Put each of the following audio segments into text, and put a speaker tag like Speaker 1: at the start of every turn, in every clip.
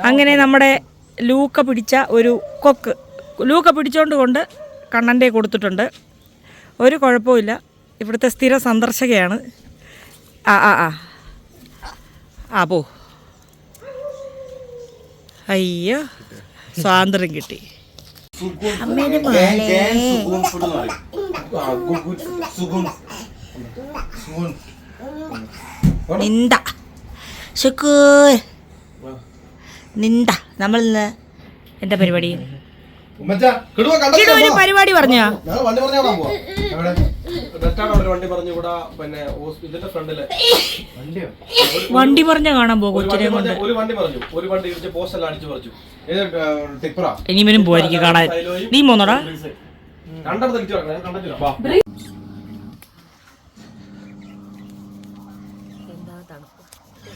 Speaker 1: അങ്ങനെ നമ്മുടെ ലൂക്ക പിടിച്ച ഒരു കൊക്ക് ലൂക്ക പിടിച്ചോണ്ട് കണ്ണൻ്റെ കൊടുത്തിട്ടുണ്ട്. ഒരു കുഴപ്പമില്ല. ഇവിടുത്തെ സ്ഥിര സന്ദർശകയാണ്. പോ. അയ്യോ, സ്വാതന്ത്ര്യം കിട്ടി. നിന്ദ നിന്ദ നമ്മൾ എന്താ പരിപാടി? ഒരു പരിപാടി പറഞ്ഞോ? വണ്ടി പറഞ്ഞ കാണാൻ പോകും. ഇനിമേനും പോയിരിക്കും കാണാൻ. നീ പോന്നോടാ. എന്താ തണുപ്പ്.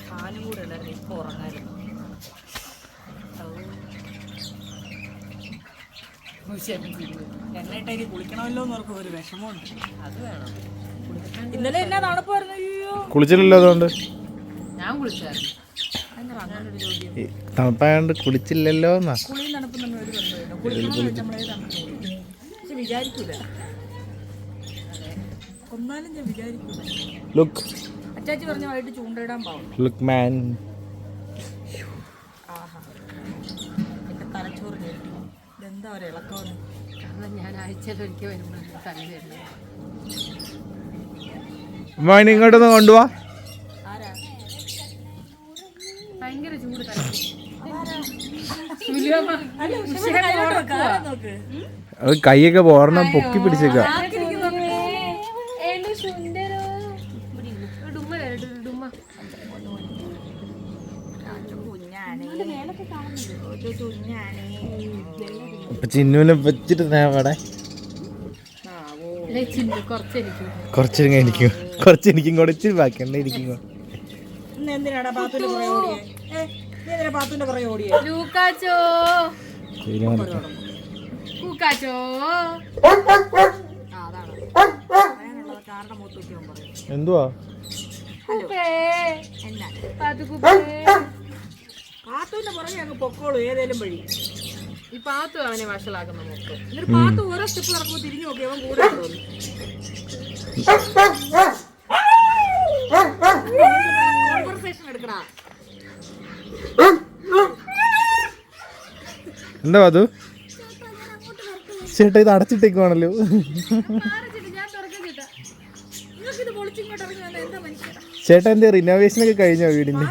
Speaker 1: ഫാനും കൂടെ ഉണ്ടായിരുന്നു. ഇപ്പൊ ഉറങ്ങായിരുന്നു. എണ്ണയിട്ടേക്ക് കുളിക്കണമല്ലോ എന്നോർക്കും ഒരു വിഷമമുണ്ട്. അത് വേണം. ഇന്നലെ എന്നാ തണുപ്പായിരുന്നു. അയ്യോ, കുളിച്ചില്ലല്ലോ. അതുകൊണ്ട് ഞാൻ കുളിച്ചായിരുന്നു.
Speaker 2: തണുപ്പായോണ്ട് കുളിച്ചില്ലല്ലോ.
Speaker 1: കുളിയും തണുപ്പും തമ്മിൽ ഒരു ബന്ധമില്ല. പക്ഷെ വിചാരിക്കൂല. കൊന്നാലും ഞാൻ വിചാരിക്കൂല. അച്ചാച്ചി പറഞ്ഞ വൈകിട്ട് ചൂണ്ടയിടാൻ പാവും. ആഹാ, എന്റെ തലച്ചോറ് കേട്ടു. ഇതെന്താ ഒരു ഇളക്കമാണ്.
Speaker 3: ഞാൻ ആഴ്ചയിലൊരിക്കൽ വരുമ്പോഴാണ് തല വരുന്നത്.
Speaker 2: ഇങ്ങോട്ടൊന്ന് കൊണ്ടുപോവാ.
Speaker 3: ഭയങ്കര ചൂട്.
Speaker 2: കൈയൊക്കെ പോരണം പൊക്കി പിടിച്ചേക്ക. ചിന്നുവിനെ വെച്ചിട്ട് അവിടെ കുറച്ചെനിക്കും കൂടെ ഇച്ചിരി ബാക്കിയുണ്ട്. ഇരിക്കും. എന്തുവാ
Speaker 1: പാത്തുവിന്റെ പുറകെ അങ്ങ് പൊക്കോളൂ ഏതേലും വഴി.
Speaker 3: ഈ പാത്തു അവനെ വഷളാക്കുന്ന മൊത്തം.
Speaker 1: എന്നിട്ട് പാത്തു ഓരോ സ്റ്റെപ്പ് നടക്കുമ്പോൾ തിരിഞ്ഞു നോക്കി അവൻ കൂടെ കോൺവെർസേഷൻ എടുക്കടാ.
Speaker 2: എന്താ അത്? ചേട്ടാ ഇത് അടച്ചിട്ടേക്കുവാണല്ലോ. ചേട്ടാ എന്റെ റിനോവേഷൻ ഒക്കെ കഴിഞ്ഞോ വീടിന്റെ?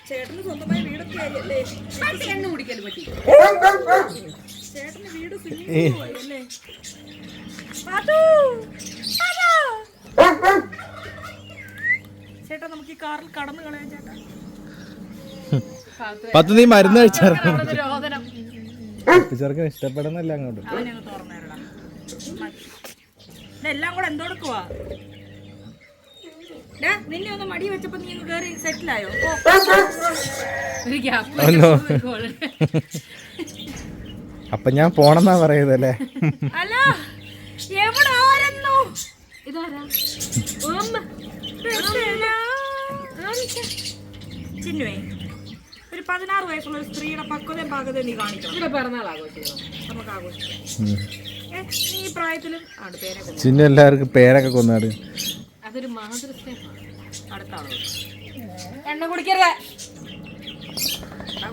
Speaker 1: ചേട്ടന് സ്വന്തമായി വീടൊക്കെ ആയല്ലേ?
Speaker 3: എണ്ണ കുടിക്കല് പറ്റി.
Speaker 1: ചേട്ടന് വീട് അല്ലേ? ചേട്ടാ നമുക്ക് ഈ കാറിൽ കടന്നു കളയാൻ ചേട്ടാ.
Speaker 2: പത്ത് നീ മരുന്ന് കഴിച്ചായിരുന്നു. ചെറുക്കൻ ഇഷ്ടപ്പെടുന്നല്ല അങ്ങോട്ട്.
Speaker 1: ഇതെല്ലാം കൂടെ എന്തോടുക്കുവാ? നിന്നെ ഒന്ന് മടി വെച്ചപ്പോ നീ ഒന്ന് കേറി സെറ്റിലായോ?
Speaker 2: അപ്പൊ ഞാൻ പോണെന്നാ പറയുന്നല്ലേ?
Speaker 1: അല്ല, എവിടെ ആരെന്നോ? ചിന്നുവേ, ഒരു 16 വയസ്സുള്ള ഒരു സ്ത്രീയുടെ പക്വതയും പാകതയും നീ കാണിക്കണം.
Speaker 3: പിറന്നാൾ ആഘോഷിക്കണം.
Speaker 1: നമുക്ക് ആഘോഷിക്കാം. നീ ഈ പ്രായത്തിലും പേരൊക്കെ
Speaker 2: ചിന്നു എല്ലാവർക്കും പേരൊക്കെ കൊന്നാട്.
Speaker 3: അതൊരു മാതൃസ്നേഹമാണ്.
Speaker 1: അടുത്ത ആളോ
Speaker 3: എണ്ണ കുടിക്കരുത്.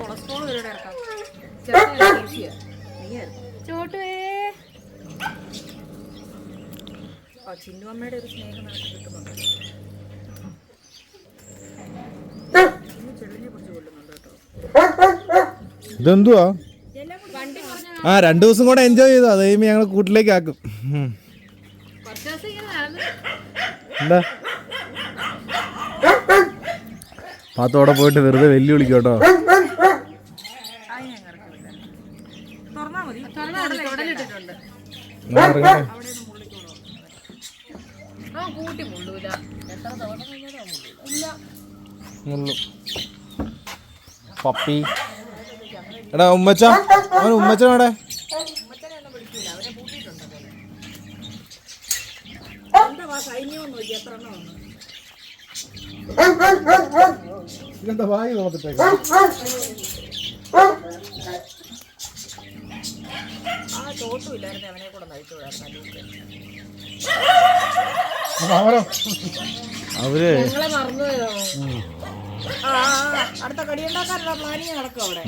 Speaker 1: കൊളസ്ട്രോൾ വരെ ഇറക്കാം. ചിന്നു അമ്മയുടെ ഒരു സ്നേഹം നമുക്ക് കിട്ടുന്നുണ്ട്. ചെടിനെ കുറിച്ച് കൊല്ലുന്നുണ്ട് കേട്ടോ.
Speaker 2: ഇതെന്തുവാ? 2 ദിവസം കൂടെ എൻജോയ് ചെയ്തോ. അത് കഴിയുമ്പോ ഞങ്ങൾ കൂട്ടിലേക്ക് ആക്കും. എന്താ പാത്തോടെ പോയിട്ട് വെറുതെ വെല്ലു വിളിക്കും കേട്ടോ. പപ്പി എടാ ഉമ്മച്ച, അവൻ ഉമ്മച്ചനോടെ
Speaker 1: സൈന്യം നോക്കി എത്ര എണ്ണം വന്നു.
Speaker 2: ഇതെന്താ വായി നോക്കട്ടെ. അവര്
Speaker 3: ഞങ്ങളെ മറന്നുപോയോ?
Speaker 1: അടുത്ത കടിയുണ്ടാക്കാനുള്ള പ്ലാനിങ് നടക്കും അവിടെ.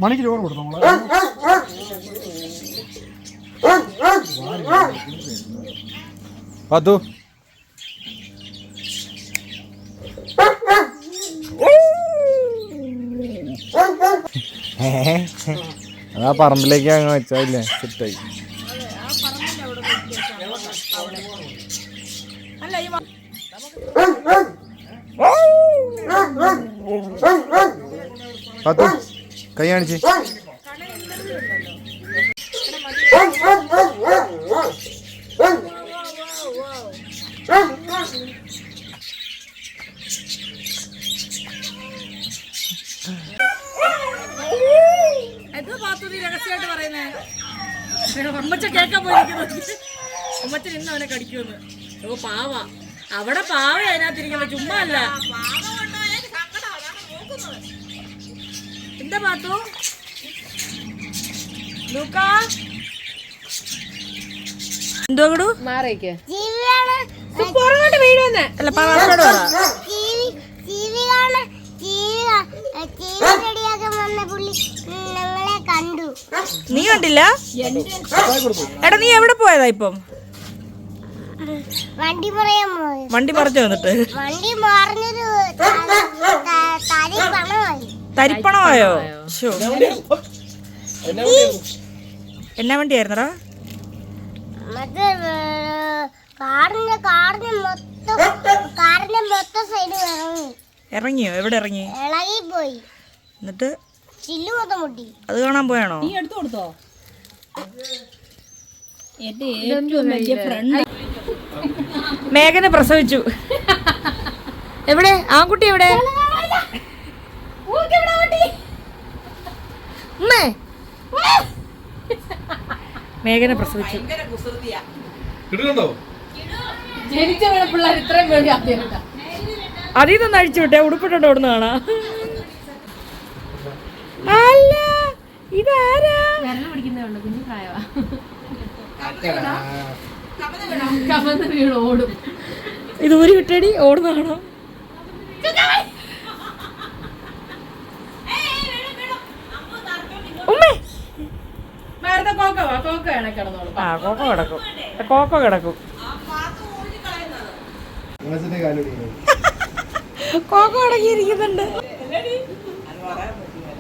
Speaker 2: മണിക്ക് ചോറ് കൊടുത്തു നമ്മളെ. പത്തു അതാ പറമ്പിലേക്ക് അങ്ങ് വെച്ചായില്ലേ, സെറ്റായി.
Speaker 1: അല്ല ഈ
Speaker 2: പത്തു കൈ കാണിച്ച്.
Speaker 1: എന്താ പാത്തുതി രഹസ്യമായിട്ട് പറയുന്നേ? അമ്മച്ച കേക്കാൻ പോയിരിക്കുന്നത്. അമ്മച്ചൻ ഇന്ന് അവനെ കടിക്കുമെന്ന്. ഓ പാവ, അവിടെ പാവ അതിനകത്തിരിക്കുന്നത്, ചുമ്മാ അല്ല. എന്താ പാത്തു? ലൂക്കാ എന്തോ കൂടു
Speaker 3: മാറിക്ക്
Speaker 1: വീഴുവെന്ന്. അല്ല പാവാടോട് പറ. നീ കണ്ടില്ല? എടാ നീ എവിടെ പോയതാ ഇപ്പം? വണ്ടി മറിഞ്ഞു വന്നിട്ട് തരിപ്പണമായോ? എന്നാ വണ്ടിയായിരുന്നടാ? ഇറങ്ങിയോ? എവിടെ ഇറങ്ങി? എന്നിട്ട് അത് കാണാൻ പോയാണോ? മേഘനെ പ്രസവിച്ചു. എവിടെ ആൺകുട്ടി? എവിടെ? മേഘനെ പ്രസവിച്ചു. അതിൽ നിന്ന് അഴിച്ചു വിട്ടെ, ഉടുപ്പിട്ടുണ്ട് ഓടുന്ന കാണാ. അല്ല ഇതാരാ? ഇത് ഒരു വിട്ടടി ഓടുന്ന കാണാം. കോക്കോ കിടക്കും, കോക്കോ കിടക്കും. കോക്കോ അടങ്ങിയിരിക്കുന്നുണ്ട്.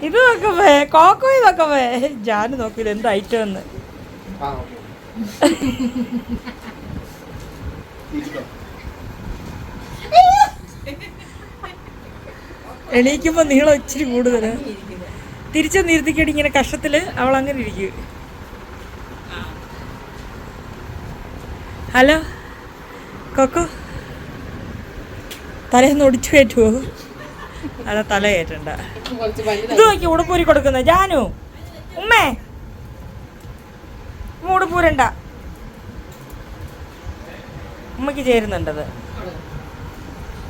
Speaker 1: ഇത് നോക്കവേ, കോക്കോ ഇതൊക്കവേ. ജാന് നോക്കില്ല എന്ത് ഐറ്റം എന്ന്. എണീക്കുമ്പോ നീളം ഇച്ചിരി കൂടുതല്. തിരിച്ചു നിർത്തിക്കടി ഇങ്ങനെ കഷത്തില് അവൾ അങ്ങനെ ഇരിക്കും. ഹലോ കൊക്കോ, തലേന്ന് ഒടിച്ചു കയറ്റുവോ? അല്ല തല കയറ്റണ്ട. ഇത് നോക്കി ഉടുപ്പൂരി കൊടുക്കുന്ന ജാനു. ഉമ്മേ ഉടുപ്പൂരണ്ട, ഉമ്മക്ക് ചേരുന്നുണ്ടത്.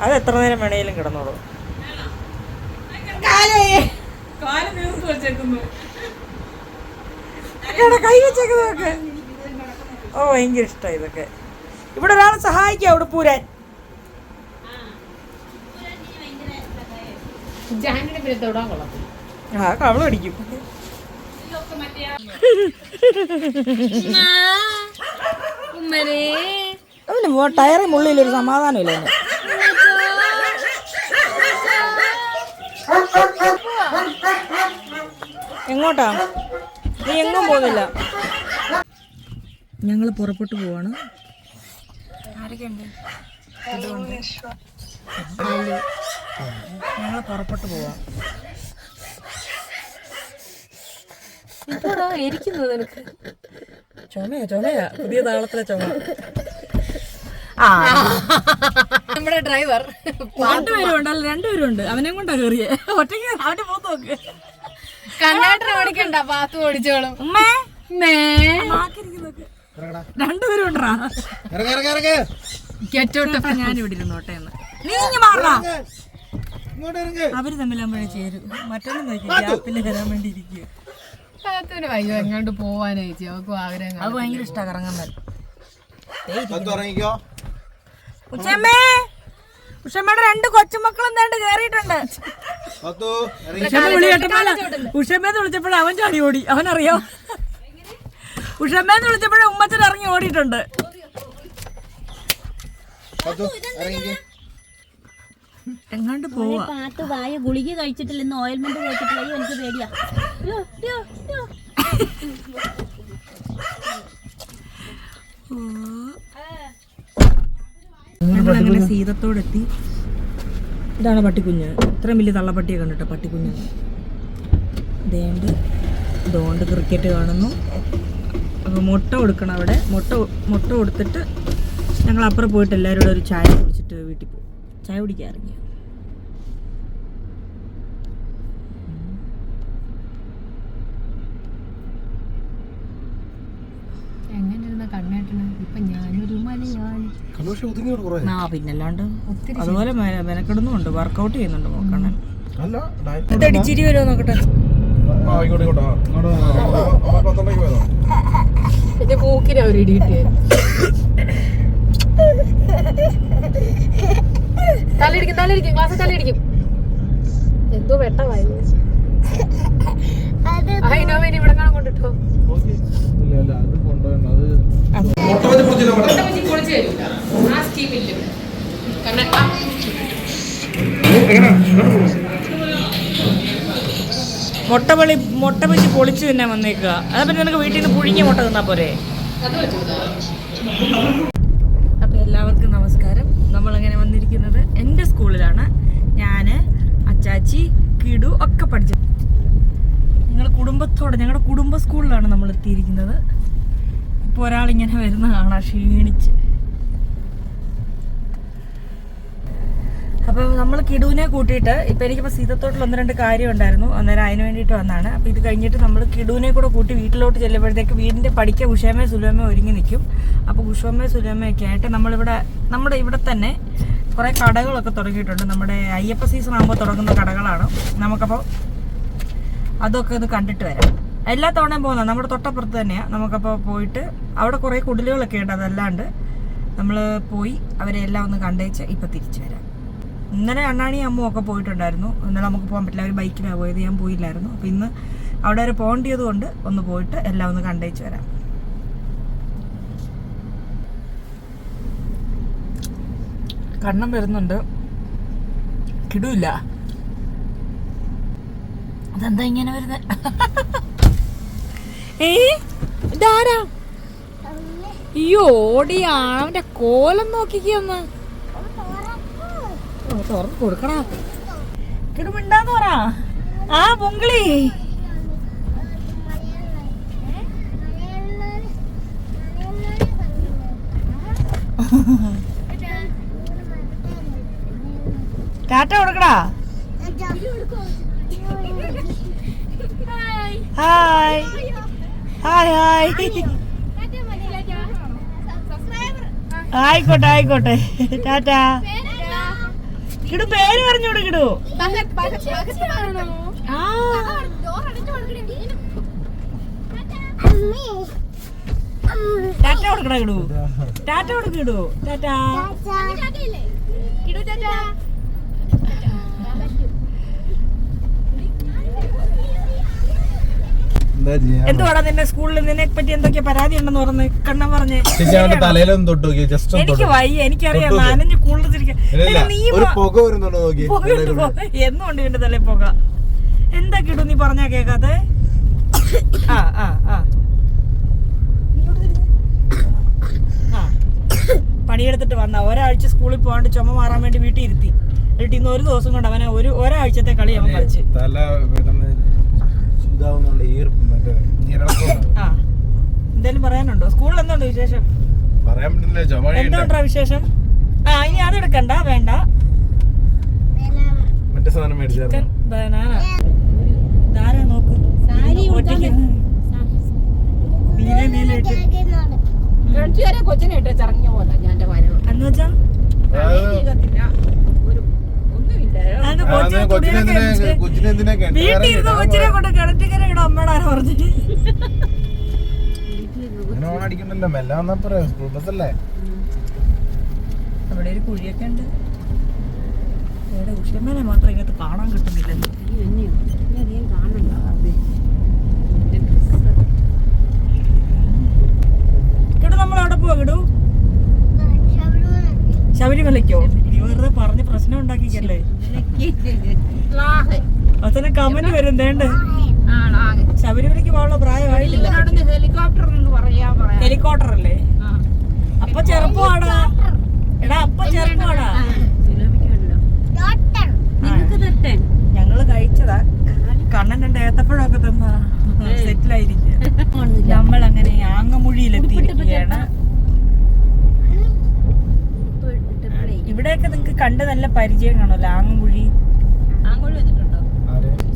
Speaker 1: അത് എത്ര നേരം വേണേലും കിടന്നോളൂ. കൈ വെച്ചേക്കുന്നതൊക്കെ ഓ ഭയങ്കര ഇഷ്ടമായി ഇതൊക്കെ. ഇവിടെ ഒരാൾ സഹായിക്കാം ഉടുപ്പൂരാൻ. ആ കവള അടിക്കും. അതിന് ടയറി മുള്ളിലൊരു സമാധാനം ഇല്ല. എങ്ങോട്ടാ? നീ എങ്ങും പോകുന്നില്ല. ഞങ്ങൾ പുറപ്പെട്ടു പോവാണ്. ആരൊക്കെയുണ്ട്? ഞങ്ങൾ പുറപ്പെട്ടു പോവാം. ചുമയാ പുതിയ താളത്തിലെ ചുമ.
Speaker 3: നമ്മുടെ ഡ്രൈവർ
Speaker 1: രണ്ടുപേരും ഉണ്ട്. അല്ല രണ്ടുപേരും ഉണ്ട്. അവനെ കൊണ്ടാ കയറിയേ. ഒറ്റയ്ക്ക് അവന്റെ പോത്ത് നോക്ക്.
Speaker 3: കണ്ണാട്ടർ ഓടിക്കണ്ട, പാത്തു ഓടിച്ചോളും.
Speaker 1: രണ്ടുപേരും ഉണ്ടാ ഞാൻ ഇവിടെ ഇരുന്നോട്ടെ എന്ന്. നീ ഇങ്ങ് മാറാ. അവര് തമ്മിലാകുമ്പോഴേ ചേരും. മറ്റൊന്നും നോക്കി ഗ്യാപ്പിൽ വരാൻ വേണ്ടി ഇരിക്കുക.
Speaker 3: വയ്യോ എങ്ങോട്ട് പോവാനോ ചേച്ചി അവക്കും ആഗ്രഹം.
Speaker 1: അത് ഭയങ്കര ഇഷ്ടമാണ് കറങ്ങാൻ വരും.
Speaker 4: ഉഷമ്മേ ഉഷമ്മയുടെ 2 കൊച്ചുമക്കളും എന്താണ്ട് കേറിയിട്ടുണ്ട്.
Speaker 1: ഉഷമ്മേന്ന് വിളിച്ചപ്പോഴും അവൻ ചാടി ഓടി. അവനറിയോ ഉഷമ്മേന്ന് വിളിച്ചപ്പോഴും ഉമ്മച്ചൻ ഇറങ്ങി ഓടിയിട്ടുണ്ട്. എങ്ങാണ്ട് പോവാ.
Speaker 4: പാത്ത് വായ ഗുളിക കഴിച്ചിട്ടില്ല, ഇന്ന് ഓയിൽമെന്റ് കഴിച്ചിട്ടില്ല. എനിക്ക് പേടിയാ.
Speaker 1: ഞങ്ങളങ്ങനെ സീതത്തോടെത്തി. ഇതാണ് പട്ടിക്കുഞ്ഞ്. ഇത്രയും വലിയ തള്ളപ്പട്ടിയെ കണ്ടിട്ടോ പട്ടിക്കുഞ്ഞ്. ഇതുകൊണ്ട് ക്രിക്കറ്റ് കാണുന്നു. അപ്പോൾ മുട്ട കൊടുക്കണം അവിടെ. മുട്ട കൊടുത്തിട്ട് ഞങ്ങൾ അപ്പുറം പോയിട്ട് എല്ലാവരും കൂടെ ഒരു ചായ കുടിച്ചിട്ട് വീട്ടിൽ പോകും. ചായ കുടിക്കാൻ ഇറങ്ങി. പിന്നല്ലാണ്ട് അതുപോലെ മെനക്കെടുന്നുണ്ട്. വർക്കൗട്ട് ചെയ്യുന്നുണ്ട് നോക്കണേ. ഇച്ചിരി വരുമോ നോക്കട്ടെ.
Speaker 3: മൂക്കിന് ഒരു ഇടിയിട്ട് തലയിടിക്കും ക്ലാസ് തലയിടിക്കും. എന്തോ വെട്ടമായി. ഇനോവേന് ഇവിടെ കാണാൻ കൊണ്ടിട്ടോ.
Speaker 1: മുട്ട വെച്ച് പൊളിച്ച് തന്നെ വന്നേക്കുക. അതപ്പോ നിനക്ക് വീട്ടിൽ നിന്ന് പുഴുങ്ങിയ മുട്ട തിന്നാ പോരെ. അപ്പൊ എല്ലാവർക്കും നമസ്കാരം. നമ്മളങ്ങനെ വന്നിരിക്കുന്നത് എൻ്റെ സ്കൂളിലാണ്. ഞാൻ, അച്ചാച്ചി, കിടു ഒക്കെ പഠിച്ചത്. ഞങ്ങളുടെ കുടുംബ സ്കൂളിലാണ് നമ്മൾ എത്തിയിരിക്കുന്നത്. ഇപ്പോൾ ഒരാളിങ്ങനെ വരുന്ന കാണാം ക്ഷീണിച്ച്. അപ്പോൾ നമ്മൾ കിടുവിനെ കൂട്ടിയിട്ട് ഇപ്പം എനിക്കിപ്പോൾ സീതത്തോട്ടിൽ 1-2 കാര്യം ഉണ്ടായിരുന്നു. അന്നേരം അതിന് വേണ്ടിയിട്ട് വന്നതാണ്. അപ്പോൾ ഇത് കഴിഞ്ഞിട്ട് നമ്മൾ കിടുവിനെ കൂടെ കൂട്ടി വീട്ടിലോട്ട് ചെല്ലുമ്പോഴത്തേക്ക് വീടിൻ്റെ പഠിക്കാൻ ഉഷേമേ സുലമേ ഒരുങ്ങി നിൽക്കും. അപ്പോൾ ഉഷേമേ സുലമയൊക്കെ ആയിട്ട് നമ്മുടെ ഇവിടെ തന്നെ കുറേ കടകളൊക്കെ തുടങ്ങിയിട്ടുണ്ട്. നമ്മുടെ അയ്യപ്പ സീസൺ ആകുമ്പോൾ തുടങ്ങുന്ന കടകളാണ്. നമുക്കപ്പോൾ അതൊക്കെ ഒന്ന് കണ്ടിട്ട് വരാം. എല്ലാ തവണയും പോകുന്നത് നമ്മുടെ തൊട്ടപ്പുറത്ത് തന്നെയാണ്. നമുക്കപ്പോൾ പോയിട്ട് അവിടെ കുറേ കുടിലുകളൊക്കെ ഉണ്ട്. അതല്ലാണ്ട് നമ്മൾ പോയി അവരെ എല്ലാം ഒന്ന് കണ്ടേച്ച് ഇപ്പം തിരിച്ചു വരാം. ഇന്നലെ അണ്ണാണി അമ്മും ഒക്കെ പോയിട്ടുണ്ടായിരുന്നു. ഇന്നലെ നമുക്ക് പോകാൻ പറ്റില്ല, അവർ ബൈക്കിലാണ് പോയത്, ഞാൻ പോയില്ലായിരുന്നു. അപ്പോൾ ഇന്ന് അവിടെ വരെ പോകേണ്ടത് കൊണ്ട് ഒന്ന് പോയിട്ട് എല്ലാം ഒന്ന് കണ്ടേച്ച് വരാം. കണ്ണം വരുന്നുണ്ട്, കിടൂല്ല. അതെന്താ ഇങ്ങനെ വരുന്നത്? ഇതാരാ? അയ്യോ ഓടിയാ, അവന്റെ കോലം നോക്കിക്കൊന്ന് തുറന്ന് കൊടുക്കടാ. കിടുമിണ്ടാന്ന് പറ. ആ പൊങ്കിളി ടാറ്റ കൊടുക്കടാ. Hi hi hi. ആയിക്കോട്ടെ ടാറ്റാ. കിടു പേര് പറഞ്ഞോട്. കിടു ടാറ്റ കൊടുക്കടാ. കിടു ടാറ്റ കൊടുക്ക. കിടു ടാറ്റാ. എന്തുവാടാ നിന്റെ സ്കൂളിൽ നിന്നെ പറ്റി എന്തൊക്കെയാ പരാതി ഉണ്ടെന്ന് പറഞ്ഞ് കണ്ണം പറഞ്ഞ്? എനിക്ക് വയ്യ, എനിക്കറിയാം. നനഞ്ഞ് കൂടുതലിരിക്കാൻ എന്നുണ്ട് ഇവന്റെ തലയിൽ പോക. എന്താ കിടു നീ പറഞ്ഞാ കേക്കാതെ? പണിയെടുത്തിട്ട് വന്ന ഒരാഴ്ച സ്കൂളിൽ പോകാണ്ട് ചുമ മാറാൻ വേണ്ടി വീട്ടിൽ ഇരുത്തി. എന്നിട്ട് ഇന്ന് 1 ദിവസം കൊണ്ട് അവനെ ഒരാഴ്ചത്തെ കളി അവൻ കളിച്ച്. എന്തേലും പറയാനുണ്ടോ? സ്കൂളിൽ എന്തുണ്ട് വിശേഷം? എന്തുണ്ടാ വിശേഷം? ഇനി അതെടുക്കണ്ട, വേണ്ട. ചിക്കൻ ബനാന ധാരാ നോക്ക്. നീല നീല ഇട്ട്
Speaker 3: കിണറ്റുകാരെ കൊച്ചിനെ ഇട്ട് ചറങ്ങിയ പോലെ ഞാൻ എന്റെ വരവ്
Speaker 1: എന്ന് വെച്ചാ
Speaker 3: ജീവിതത്തില്ല ഒരു ഒന്നുമില്ല.
Speaker 1: അത് വീട്ടിൽ ഇരുന്ന് കൊച്ചിനെ കൊണ്ട് കിണറ്റിക്കര ഇവിടെ അമ്മയുടെ ആരാ പറഞ്ഞിട്ട്
Speaker 2: അടിക്കണ്ടല്ലോ മെല്ലെ വന്നപ്പോ സ്കൂൾ ബസ്സല്ലേ.
Speaker 1: അവിടെ ഒരു കുഴിയൊക്കെ ഉണ്ട്. ഇവിടെ ഉഷ്ണമേനെ മാത്രം ഇങ്ങനത്ത് കാണാൻ കിട്ടുന്നില്ലല്ലോ. കിടു നമ്മൾ അവിടെ പോവാ കിടു ശബരിമലയ്ക്കോ? നീ വെറുതെ പറഞ്ഞ് പ്രശ്നം ഉണ്ടാക്കിക്കല്ലേ. അവസാനം കമന്റ് വരും വേണ്ടേ ശബരിമലയ്ക്ക് പോകാനുള്ള പ്രായമായിട്ടില്ല. ഹെലികോപ്റ്റർ അല്ലേ? അപ്പൊ ചെറുപ്പമാടാ. എടാ അപ്പൊ ചെറുപ്പമാടാ. ഞങ്ങള് കഴിച്ചതാ. കണ്ണൻ രണ്ട് ഏത്തപ്പഴമൊക്കെ തന്നാ സെറ്റിലായിരിക്കും. നമ്മൾ അങ്ങനെ ആങ്ങമൂഴിയിലെത്തിയിരിക്കുകയാണ്. ഇവിടെയൊക്കെ നിങ്ങക്ക് കണ്ട് നല്ല പരിചയം കാണുമല്ലോ. ആങ്ങമൂഴി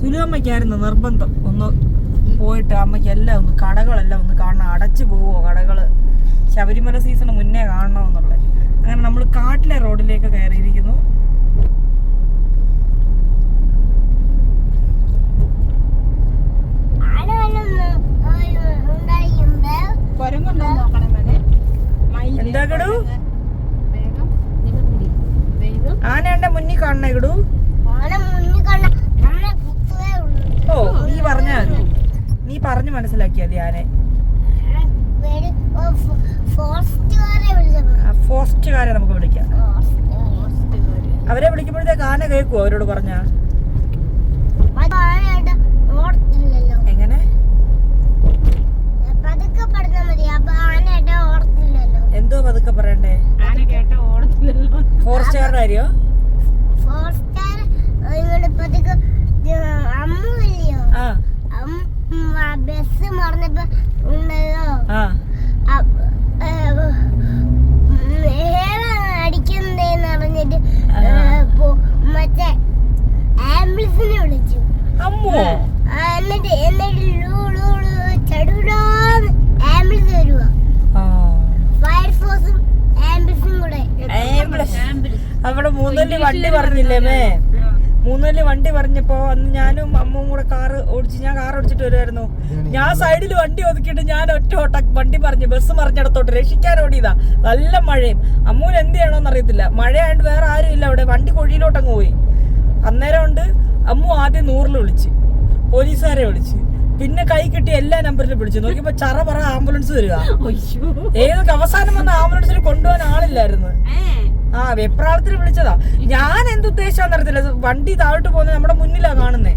Speaker 1: സുലുവമ്മയ്ക്കായിരുന്നു നിർബന്ധം ഒന്ന് പോയിട്ട് അമ്മയ്ക്ക് എല്ലാം ഒന്ന് കടകളെല്ലാം ഒന്ന് കാണണം. അടച്ചു പോവോ കടകള്? ശബരിമല സീസണ് മുന്നേ കാണണമെന്നുള്ളത്. അങ്ങനെ നമ്മൾ കാട്ടിലെ റോഡിലേക്ക് കയറിയിരിക്കുന്നു. എന്താ കിടു ആന എന്റെ മുന്നിൽ കാണണ കിടു? ഓ നീ പറഞ്ഞാ മതി. നീ പറഞ്ഞു മനസ്സിലാക്കിയാ മതി ആനെ. ഫോറസ്റ്റുകാരെ നമുക്ക് വിളിക്കാം. അവരെ വിളിക്കുമ്പോഴത്തേക്ക് ആന കേൾക്കുവോ അവരോട് പറഞ്ഞ? എങ്ങനെ എന്തോ പതുക്കെ പറയണ്ടേ? ഫോറസ്റ്റുകാരുടെ കാര്യോ?
Speaker 5: ബസ് മറന്നപ്പോ ഉണ്ടല്ലോ അടിക്കുന്നതെന്ന് പറഞ്ഞിട്ട് മറ്റേ ആംബുലൻസിനെ വിളിച്ചു. എന്നിട്ട് ചടുടാന്ന് ആംബുലൻസ് വരുക. ഫയർഫോഴ്സും ആംബുലൻസും കൂടെ.
Speaker 1: അവിടെ മൂന്നല്ലി വണ്ടി പറഞ്ഞില്ലേ മേ? മൂന്നല്ലി വണ്ടി പറഞ്ഞപ്പോ അന്ന് ഞാനും അമ്മവും കൂടെ കാർ ഓടിച്ചിട്ട് വരുമായിരുന്നു. ഞാൻ സൈഡിൽ വണ്ടി ഒതുക്കിയിട്ട് ഞാൻ ഒറ്റ വണ്ടി പറഞ്ഞ് ബസ് മറിഞ്ഞിടത്തോട്ട് രക്ഷിക്കാൻ ഓടിയതാ. നല്ല മഴയും. അമ്മൂന് എന്ത് ചെയ്യണോന്ന് അറിയത്തില്ല. മഴയായോണ്ട് വേറെ ആരും ഇല്ല അവിടെ. വണ്ടി കുഴിയിലോട്ടങ്ങ് പോയി. അന്നേരം കൊണ്ട് അമ്മു ആദ്യം 100-ൽ വിളിച്ച്, പോലീസുകാരെ വിളിച്ച്, പിന്നെ കൈ കിട്ടി എല്ലാ നമ്പറിലും വിളിച്ചു. നോക്കിയപ്പോ ചറ ആംബുലൻസ് വരിക. ഏതൊക്കെ അവസാനം വന്ന ആംബുലൻസിൽ കൊണ്ടുപോകാൻ ആളില്ലായിരുന്നു. വെപ്രാളത്തിൽ വിളിച്ചതാ. ഞാൻ എന്തുദ്ദേശാന്ന് അറിയത്തില്ല. വണ്ടി താഴോട്ട് പോകുന്നത് നമ്മുടെ മുന്നിലാ കാണുന്നേ.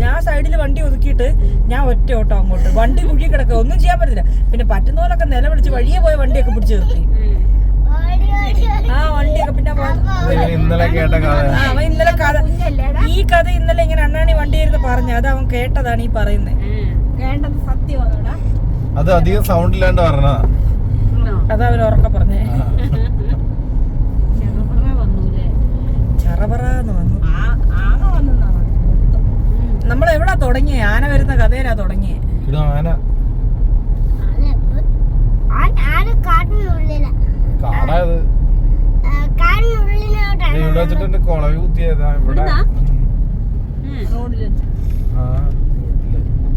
Speaker 1: ഞാൻ സൈഡിൽ വണ്ടി ഒതുക്കിയിട്ട് ഞാൻ ഒറ്റ ഓട്ടം അങ്ങോട്ട്. വണ്ടി കുഴി കിടക്കുക, ഒന്നും ചെയ്യാൻ പറ്റില്ല. പിന്നെ പറ്റുന്ന പോലൊക്കെ നിലവിളിച്ച് വഴിയെ പോയ വണ്ടിയൊക്കെ പിടിച്ചു നിർത്തി. വണ്ടിയൊക്കെ പിന്നെ അവൻ ഇന്നലെ കഥ, ഈ കഥ ഇന്നലെ ഇങ്ങനെ അണ്ണാണി വണ്ടി ഇരുന്ന് പറഞ്ഞു. അത് അവൻ കേട്ടതാണ് ഈ പറയുന്നത്.
Speaker 3: കേട്ടത് സത്യമാണോടാ?
Speaker 2: അത് അധികം സൗണ്ട് ഇല്ലാണ്ട് പറഞ്ഞതാ.
Speaker 1: അതാ അവൻ ഉറക്കെ പറഞ്ഞേ. ചറപറാന്ന് വന്നു. നമ്മൾ എവിടാ തുടങ്ങിയേ? ആന വരുന്ന കഥയിലാ തുടങ്ങിയേ.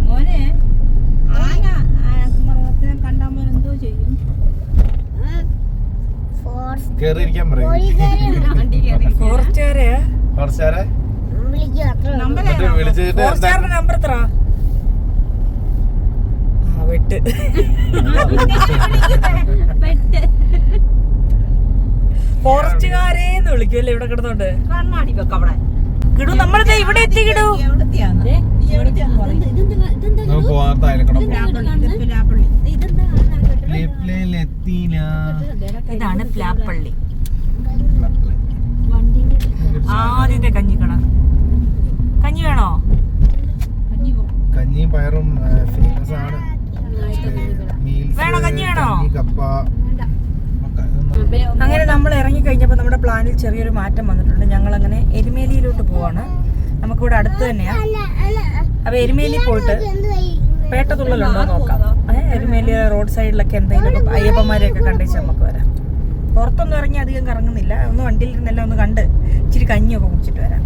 Speaker 1: മോനെ ആന കണ്ടാമോ എന്തോ ചെയ്യും? ഫോറസ്റ്റുകാരുടെ നമ്പർ എത്ര? വെട്ട്. ഫോറസ്റ്റുകാരേന്ന് വിളിക്കുമല്ലേ ഇവിടെ കിടന്നോണ്ട്?
Speaker 3: കണ്ണാടി വെക്ക അവിടെ.
Speaker 1: കിടു നമ്മളിത് ഇവിടെ എത്തി. കിടു ഇതാണ് പ്ലാപ്പള്ളി. ആദ്യത്തെ കഞ്ഞിക്കട. കഞ്ഞി വേണോ?
Speaker 2: കഞ്ഞിയും പയറും ഫേമസ് ആണ്.
Speaker 1: വേണോ? കഞ്ഞി വേണോ? അങ്ങനെ നമ്മൾ ഇറങ്ങി കഴിഞ്ഞപ്പോൾ നമ്മുടെ പ്ലാനിൽ ചെറിയൊരു മാറ്റം വന്നിട്ടുണ്ട്. ഞങ്ങൾ അങ്ങനെ എരുമേലിയിലോട്ട് പോവാണ്. നമുക്കിവിടെ അടുത്ത് തന്നെയാ. അപ്പൊ എരുമേലി പോയിട്ട് പേട്ടതുള്ളലുണ്ടോ നോക്കാം. എരുമേലിയ റോഡ് സൈഡിലൊക്കെ എന്തെങ്കിലും അയ്യപ്പന്മാരെയൊക്കെ കണ്ടേച്ച് നമുക്ക് വരാം. പുറത്തൊന്നും ഇറങ്ങി അധികം കറങ്ങുന്നില്ല. ഒന്ന് വണ്ടിയിൽ ഇരുന്നെല്ലാം ഒന്ന് കണ്ട് ഇച്ചിരി കഞ്ഞിയൊക്കെ കുടിച്ചിട്ട് വരാം.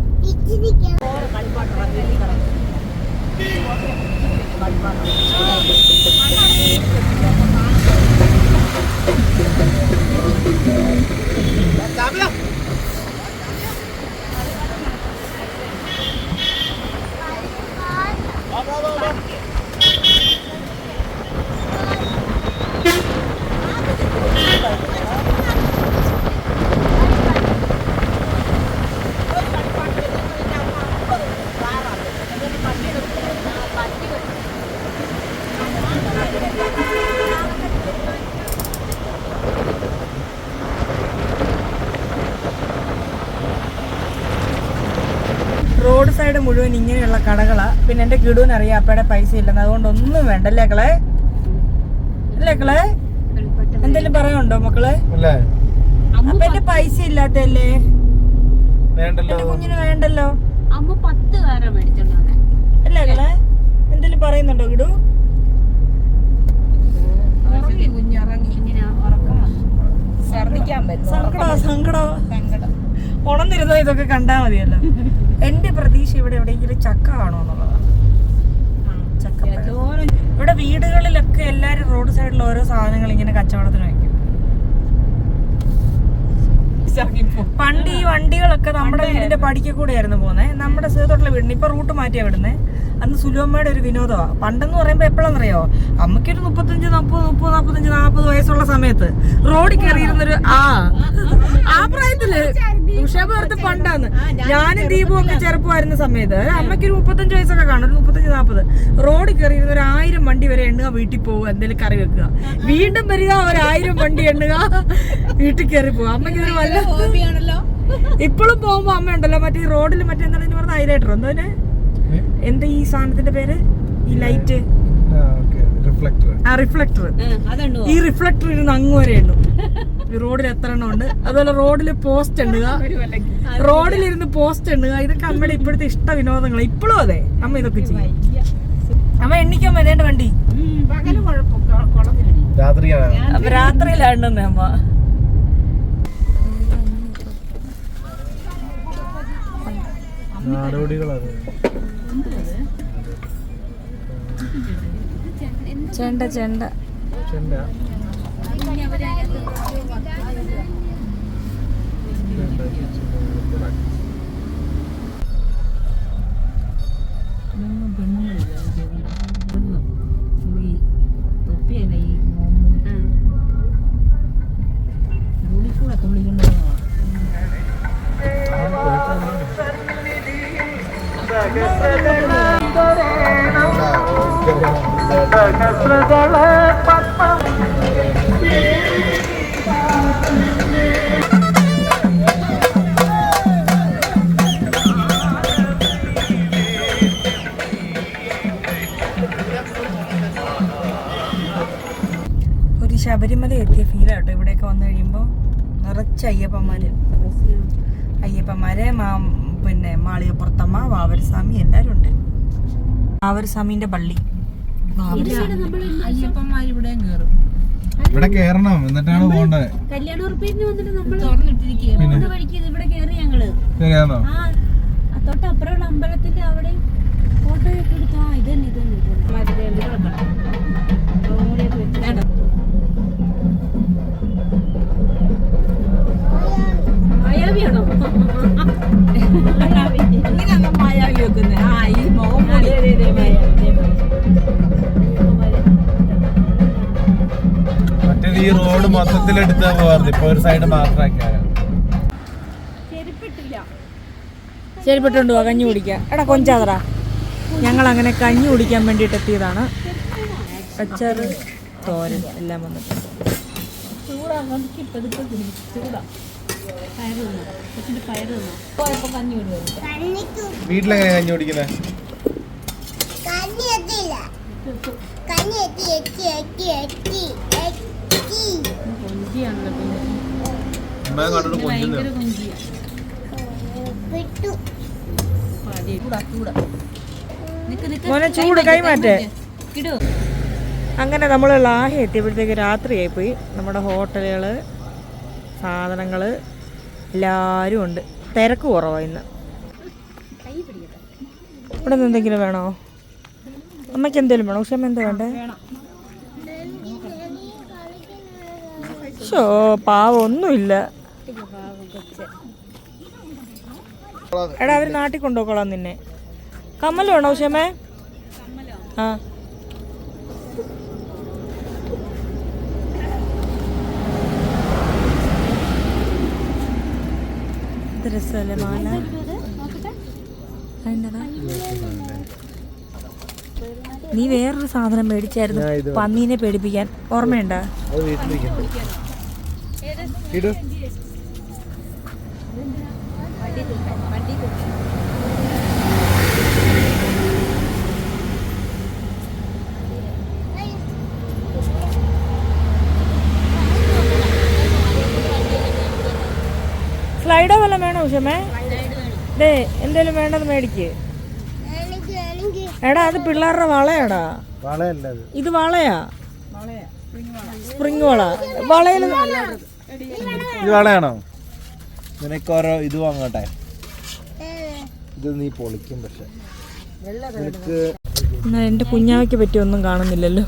Speaker 1: റോഡ് സൈഡ് മുഴുവൻ ഇങ്ങനെയുള്ള കടകളാ. പിന്നെ എന്റെ കിടുവിന് അറിയാം അപ്പയുടെ പൈസ ഇല്ലെന്ന്, അതുകൊണ്ട് ഒന്നും വേണ്ട. അല്ലേ കളെ? അല്ലേ കളെ? എന്തെങ്കിലും പറയാനുണ്ടോ മക്കളെ? അപ്പൊ എന്റെ പൈസ ഇല്ലാത്തല്ലേ? എന്റെ കുഞ്ഞിന് വേണ്ടല്ലോ.
Speaker 4: അമ്മ 10 കാര മേടിച്ചോണ്ട്
Speaker 1: അല്ലേ കളെ? എന്തെങ്കിലും പറയുന്നുണ്ടോ കിടു? സങ്കടോ ഉണന്നിരുന്നോ? ഇതൊക്കെ കണ്ടാ മതിയല്ലോ. എന്റെ പ്രതീക്ഷ ഇവിടെ എവിടെയെങ്കിലും ചക്ക കാണോ എന്നുള്ളതാണ്. ഇവിടെ വീടുകളിലൊക്കെ എല്ലാരും റോഡ് സൈഡിൽ ഓരോ സാധനങ്ങൾ ഇങ്ങനെ കച്ചവടത്തിന് വയ്ക്കും. പണ്ട് ഈ വണ്ടികളൊക്കെ നമ്മുടെ വീടിന്റെ പടിക്ക് കൂടെയായിരുന്നു പോകുന്നത്. നമ്മുടെ സേതോട്ടുള്ള വീടിന് ഇപ്പൊ റൂട്ട് മാറ്റിയാ വിടുന്നത്. അന്ന് സുലോമ്മയുടെ ഒരു വിനോദമാണ്. പണ്ടെന്ന് പറയുമ്പോ എപ്പോഴാണെന്നറിയോ, അമ്മയ്ക്കൊരു 35, 40, 40 വയസ്സുള്ള സമയത്ത് റോഡിൽ കയറിയിരുന്നൊരു ആ പ്രായത്തില് ഉഷാപുരത്ത് പണ്ടാന്ന് ഞാനും ദീപും ഒക്കെ ചെറുപ്പമായിരുന്ന സമയത്ത് അമ്മയ്ക്കൊരു 35 വയസ്സൊക്കെ കാണും. ഒരു 35, 40 റോഡിൽ കയറിയിരുന്ന ഒരു 1000 വണ്ടി വരെ എണ്ണുക, വീട്ടിൽ പോവുക, എന്തെങ്കിലും കറി വെക്കുക, വീണ്ടും വരിക, 1000 വണ്ടി എണ്ണുക, വീട്ടിൽ കയറി പോവുക. അമ്മയ്ക്ക് ഒരു വല്ല ഹോബിയാണല്ലോ. ഇപ്പോഴും പോകുമ്പോ അമ്മ ഉണ്ടല്ലോ മറ്റേ റോഡിൽ മറ്റേന്താണ് പറഞ്ഞ ഹൈലൈറ്റർ എന്തോനെ, എന്താ ഈ സാധനത്തിന്റെ പേര്, ഈ ലൈറ്റ് റിഫ്ലക്ടർ. ഈ റിഫ്ലക്ടർ ഇരുന്ന് അങ്ങ് വരെ എണ്ണും. റോഡിൽ എത്ര എണ്ണം ഉണ്ട്. അതുപോലെ റോഡില് പോസ്റ്റ് എണ്ണുക, റോഡിലിരുന്ന് പോസ്റ്റ് എണ്ണുക. ഇതൊക്കെ അമ്മയുടെ ഇപ്പോഴത്തെ ഇഷ്ട വിനോദങ്ങൾ. ഇപ്പോഴും അതെ അമ്മ ഇതൊക്കെ ചെയ്യും. അമ്മ എണ്ണിക്കാൻ മതിയേണ്ട വണ്ടി രാത്രിയിലാണ് എണ്ണുന്നേ അമ്മ. ചെണ്ട ചെണ്ട തൊപ്പിയല്ല ഈ കൂടെ തുള്ളിക്കൊണ്ടു ഒരു ശബരിമല എത്തിയ ഫീലാട്ടോ ഇവിടെയൊക്കെ വന്നു കഴിയുമ്പോൾ. നിറച്ച് അയ്യപ്പന്മാര്, പിന്നെ മാളികപ്പുറത്തമ്മ, വാവരസ്വാമി എല്ലാരും ഉണ്ട്. വാവരസ്വാമിന്റെ പള്ളി. അയ്യപ്പന്മാർ ഇവിടെ കേറും.
Speaker 2: ഇവിടെ കേറണം, എന്നിട്ടാണ് പോണ്ടത്.
Speaker 4: കല്യാണ ഉറപ്പിന് വന്നിട്ട് നമ്മൾ തുറന്നിട്ടിരിക്കുക വഴിക്ക് ഇവിടെ കേറി ഞങ്ങള്. തൊട്ടപ്പുറമുള്ള അമ്പലത്തിന്റെ അവിടെ ഫോട്ടോ ഒക്കെ എടുത്തു. ഇതന്നെ മായാവിയാണോ? ഇങ്ങനെയാണോ മായാവി വെക്കുന്നത്? ഈ മുഖം
Speaker 2: മറ്റേത് ഈ റോഡ് മൊത്തത്തിലെടുത്താ പോവാറ്. ഇപ്പൊ ഒരു സൈഡ് മാത്രമാക്കിയാ.
Speaker 1: ശരിപ്പെട്ടുണ്ടോ കഞ്ഞി കുടിക്കാൻ? എടാ കൊഞ്ചാതറ, ഞങ്ങൾ അങ്ങനെ കഞ്ഞി കുടിക്കാൻ വേണ്ടിയിട്ട് എത്തിയതാണ്. അച്ചാറ്, തോരൻ എല്ലാം വന്നിട്ടുണ്ട്.
Speaker 2: വീട്ടിലെങ്ങനെ കഞ്ഞി കുടിക്കുന്നത്?
Speaker 1: മോനെ ചൂട് കൈ മാറ്റേ. അങ്ങനെ നമ്മൾ ലാഹ എത്തിയപ്പോഴത്തേക്ക് രാത്രിയായിപ്പോയി. നമ്മുടെ ഹോട്ടലുകൾ, സാധനങ്ങൾ എല്ലാവരും ഉണ്ട്. തിരക്ക് കുറവാണ് ഇന്ന്. ഇവിടെ നിന്ന് എന്തെങ്കിലും വേണോ? അമ്മയ്ക്ക് എന്തെങ്കിലും വേണോ? ഉഷമ്മ എന്താ വേണ്ടേ? ഷോ പാവം ഒന്നുമില്ല. എടാ അവർ നാട്ടിൽ കൊണ്ടുപോക്കോളാം നിന്നെ. കമ്മൽ വേണോ ഉഷമ്മേ? ആ രസമല്ലേ മാല? നീ വേറൊരു സാധനം മേടിച്ചായിരുന്നു പന്നീനെ പേടിപ്പിക്കാൻ, ഓർമ്മയുണ്ടാ? സ്ലൈഡോ വല്ലതും വേണോ ഉഷമേ? ദേ എന്തേലും വേണ്ടത് മേടിക്ക്. എടാ അത് പിള്ളേരുടെ വളയാടാ. ഇത് വളയാ, സ്പ്രിങ് വള. വളയിൽ
Speaker 2: ഇത് വളയാണോ? നിനക്ക് ഓരോ ഇത് വാങ്ങട്ടെ. ഇത് നീ പൊളിക്കും. പക്ഷെ
Speaker 1: എന്റെ കുഞ്ഞാവയ്ക്ക് പറ്റിയൊന്നും കാണുന്നില്ലല്ലോ.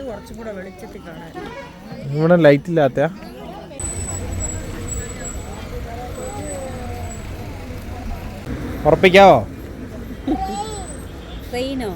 Speaker 1: കുറച്ചും കൂടെ വെളിച്ചത്തിൽ കാണാൻ.
Speaker 2: ഇവിടെ ലൈറ്റ് ഇല്ലാത്ത ഉറപ്പിക്കാവോ?
Speaker 4: ട്രെയിനോ?